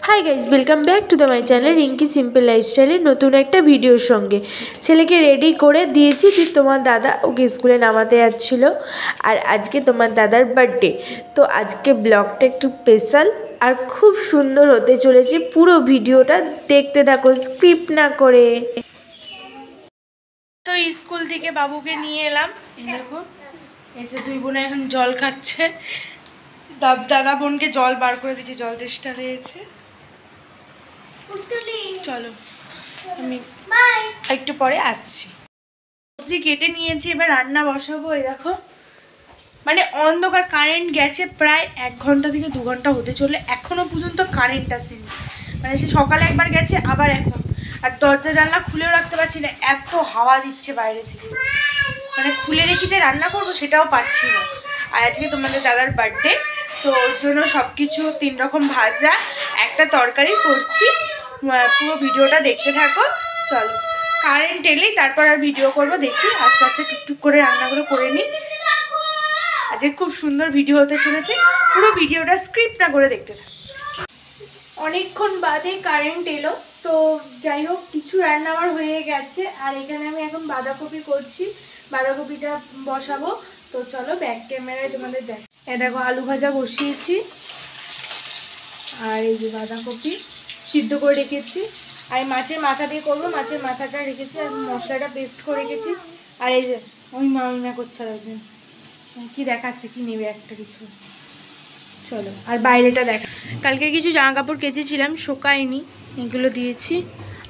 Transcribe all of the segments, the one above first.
High guys, welcome back to my channel Rinki simple লাইফস্টাইলের নতুন একটা ভিডিওর সঙ্গে। ছেলেকে রেডি করে দিয়েছি, তোমার দাদা ওকে স্কুলে নামাতে যাচ্ছিল। আর আজকে তোমার দাদার বার্থডে, তো আজকে ব্লগটা একটু স্পেশাল আর খুব সুন্দর হতে চলেছে। পুরো ভিডিওটা দেখতে থাকো, স্কিপ না করে। তো স্কুল থেকে বাবুকে নিয়ে এলাম, এই দেখো এসে দুই বোনে এখন জল খাচ্ছে। দাদা বোনকে জল বার করে দিয়েছে, জল তেষ্টা পেয়েছে। চলো আমি একটু পরে আসছি। সবজি কেটে নিয়েছি, এবার রান্না বসাবো। এই দেখো মানে অন্ধকার, কারেন্ট গেছে প্রায় 1 ঘন্টা থেকে 2 ঘন্টা হতে চললে, এখনো পর্যন্ত কারেন্ট আসেনি। মানে সে সকালে একবার গেছে, আবার এখন। আর দরজা জানলা খুলেও রাখতে পারছি না, এত হাওয়া দিচ্ছে বাইরে থেকে। মানে খুলে রেখে যে রান্না করবো সেটাও পারছি না। আর আজকে তোমাদের দাদার বার্থডে, তো ওর জন্য সব কিছু 3 রকম ভাজা, একটা তরকারি করছি। পুরো ভিডিওটা দেখতে থাকো। চলো, কারেন্ট এলেই তারপর আর ভিডিও করবো। দেখি আস্তে আস্তে টুকটুক করে রান্নাগুলো করে নিই। আজকে খুব সুন্দর ভিডিও হতে চলেছে, পুরো ভিডিওটা স্ক্রিপ্ট না করে দেখতে থাকো। অনেকক্ষণ বাদে কারেন্ট এলো, তো যাই হোক কিছু রান্না আমার হয়ে গেছে। আর এখানে আমি এখন বাঁধাকপি করছি, বাঁধাকপিটা বসাবো। তো চলো ব্যাক ক্যামেরায় তোমাদের দেখ। দেখো আলু ভাজা বসিয়েছি, আর এই যে বাঁধাকপি সিদ্ধ করে রেখেছি। আর মাছের মাথা দিয়ে করবো, মাছের মাথাটা রেখেছি আর মশলাটা পেস্ট করে রেখেছি। আর এই যে ওই মামিমা করছে আর একজন কি দেখাচ্ছে, কি নেবে একটা কিছু। চলো আর বাইরেটা দেখা। কালকে কিছু জামা কাপড় কেচেছিলাম, শুকায়নি, এগুলো দিয়েছি।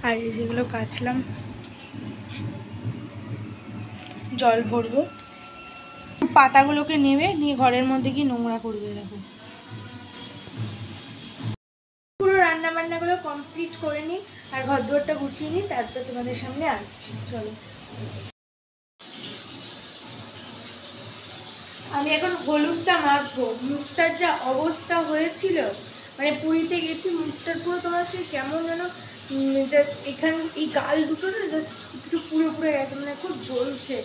আর এই যেগুলো কাচলাম, জল ভরবো। পাতাগুলোকে নেবে নিয়ে ঘরের মধ্যে কি নোংরা করবে। দেখো পুরো রান্না বান্নাগুলো কমপ্লিট করে নিই আর ঘর দুয়ারটা গুছিয়ে নিই, তারপর তোমাদের সামনে আসছি। চলো, আমি এখন হলুদটা মাখবো। মুখটার যা অবস্থা হয়েছিল, মানে পুরীতে গেছি, মুখটার পুরো তোমার সে কেমন যেন এখানে এই গাল দুটো না জাস্ট একটু পুরো পুরো গেছে, মানে খুব জ্বলছে।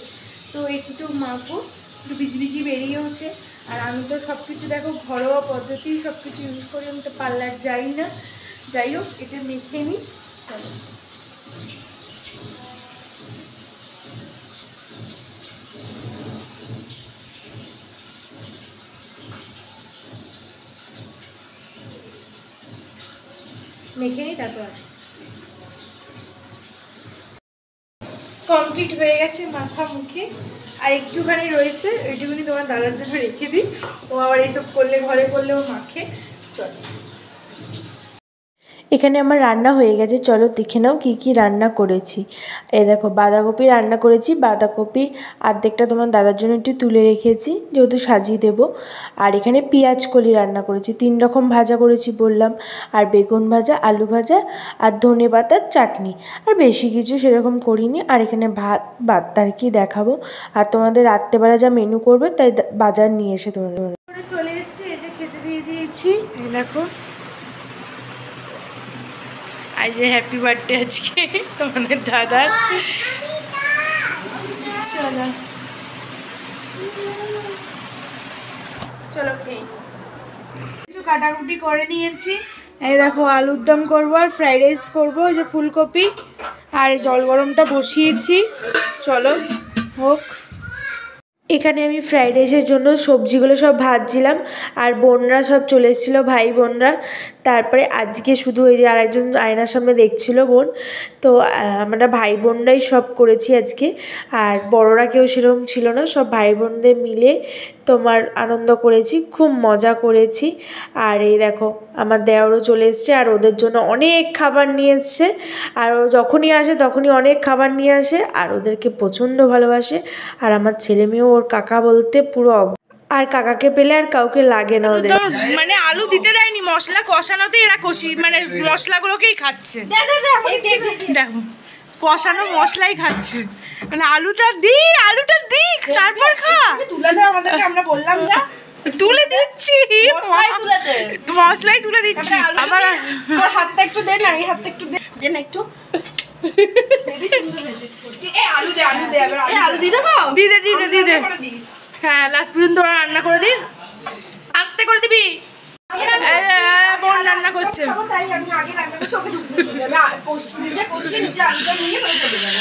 তো একটু মাখবো, একটু বিজি বিজি বেরিয়েওছে। আর আমি তো সব কিছু দেখো ঘরোয়া পদ্ধতি সব কিছু ইউজ করি, আমি তো পার্লার যাই না। যাই হোক এটা মেখে নিই। চলো মেখে নিই, তারপর কমপ্লিট হয়ে গেছে মাথা মুখে। আর একটুখানি রয়েছে, ওইটুকুনি তোমার দাদার জন্য রেখে দিই। ও আবার এইসব করলে, ঘরে করলেও মাখে। চলো, এখানে আমার রান্না হয়ে গেছে, চলো দেখে নাও কী কী রান্না করেছি। এই দেখো বাঁধাকপি রান্না করেছি, বাঁধাকপি অর্ধেকটা তোমার দাদার জন্য একটু তুলে রেখেছি, যেহেতু সাজিয়ে দেবো। আর এখানে পেঁয়াজ কলি রান্না করেছি, 3 রকম ভাজা করেছি বললাম। আর বেগুন ভাজা, আলু ভাজা, আর ধনে পাতার চাটনি। আর বেশি কিছু সেরকম করিনি। আর এখানে ভাত আর কি দেখাবো। আর তোমাদের রাত্রেবেলা যা মেনু করবে তাই বাজার নিয়ে এসে তোমাদের চলে এসেছি। এই যে খেতে দিয়ে দিয়েছি, এই দেখো। আজ হ্যাপি বার্থডে আজকে তোমাদের দাদার। চলো চলো খেয়ে কিছু কাটাকুটি করে নিয়েছি। এই দেখো আলুর দম করবো আর ফ্রাইড রাইস করবো। ওই যে ফুলকপি আর জল গরমটা বসিয়েছি, চলো হোক। এখানে আমি ফ্রাইড রাইসের জন্য সবজিগুলো সব ভাজছিলাম। আর বোনরা সব চলে এসেছিলো, ভাই বোনরা। তারপরে আজকে শুধু ওই যে আরেকজন আয়নার সামনে দেখছিল বোন। তো আমরা ভাই বোনরাই সব করেছি আজকে। আর বড়রা কেউ সেরকম ছিল না, সব ভাই বোনদের মিলে তোমার আনন্দ করেছি, খুব মজা করেছি। আর এই দেখো আমার দেওরও চলে এসছে, আর ওদের জন্য অনেক খাবার নিয়ে এসছে। আর ও যখনই আসে তখনই অনেক খাবার নিয়ে আসে, আর ওদেরকে প্রচণ্ড ভালোবাসে। আর আমার ছেলে মেয়েও ওর কাকা বলতে পুরো, আর কাকাকে পেলে আর কাউকে লাগে না ওদের। মানে আলু দিতে দেয়নি, মশলা কষানোতে এরা মানে মশলাগুলোকেই খাচ্ছে। দেখো কষানো মশলাই খাচ্ছে, মানে আলুটা দি তারপর খা। তুলে দে আমাদেরকে, আমরা বললাম যা তুলে দিচ্ছি, মশলাই তুলে দিচ্ছি। আবার হাতটা একটু দে না, এই হাতটা একটু দে না একটু। আলু দিদে হ্যাঁ, লাস্ট পর্যন্ত রান্না করে দিই, আস্তে করে দিবি। বোন রান্না করছে। তাই আমি আগে রান্না করছি, ওকে ঢুকতে দিই। আমি কষিয়ে নিজে আলুটা নিয়ে তারপর চলে যাবো।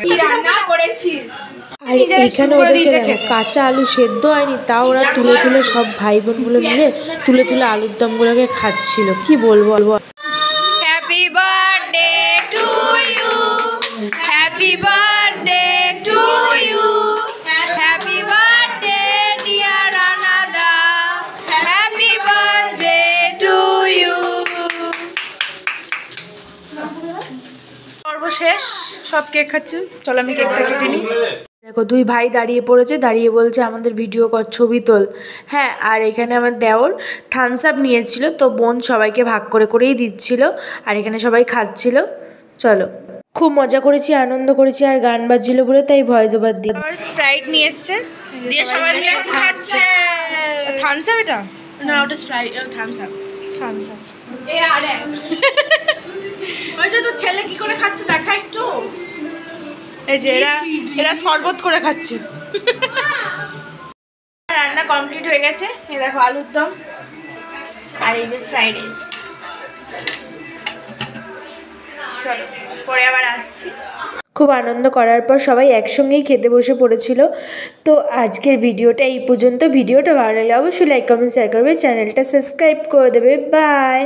কি রান্না করেছি? আর এখানে ওদেরকে দেখো কাঁচা আলু সেদ্ধ হয়নি, তাও ওরা তুলে তুলে সব ভাই বোনগুলো মিলে তুলে তুলে আলুর দমগুলোকে খাচ্ছিল। কি বলবো। Happy birthday to you, happy birthday to you, happy birthday dear রানাদা, হ্যাপি বার্থডে টু ইউ। সর্বশেষ সব কেক খাচ্ছে, চলো আমি কেকটা কেটে নিই। দেখো দুই ভাই দাঁড়িয়ে পড়েছে, দাঁড়িয়ে বলছে আমাদের ভিডিও কর, ছবি তোল। হ্যাঁ, আর এখানে আমার দেওর থামস আপ নিয়েছিল, তো বোন সবাইকে ভাগ করে করেই দিচ্ছিল, আর এখানে সবাই খাচ্ছিল। চলো, খুব মজা করেছি, আনন্দ করেছি, আর গান বাজছিল বলে তাই ভয়েস ওভার দিয়ে। আবার স্প্রাইট নিয়ে এসছে, দিয়ে সবাই মিলে খাচ্ছে। থামস আপ এটা না, ওটা Sprite, Thums Up. Thums Up. ওই যে তোর ছেলে কি করে খাচ্ছে দেখা একটু। এই যে এরা শরবত করে খাচ্ছে। রান্না কমপ্লিট হয়ে গেছে। এই দেখো আলুর দম আর এই যে ফ্রাইড রাইস। চলো পরে আবার আসছি। খুব আনন্দ করার পর সবাই একসঙ্গেই খেতে বসে পড়েছিল। তো আজকের ভিডিওটা এই পর্যন্ত। ভিডিওটা ভালো লাগলে অবশ্যই লাইক কমেন্ট শেয়ার করবে, চ্যানেলটা সাবস্ক্রাইব করে দেবে। বাই।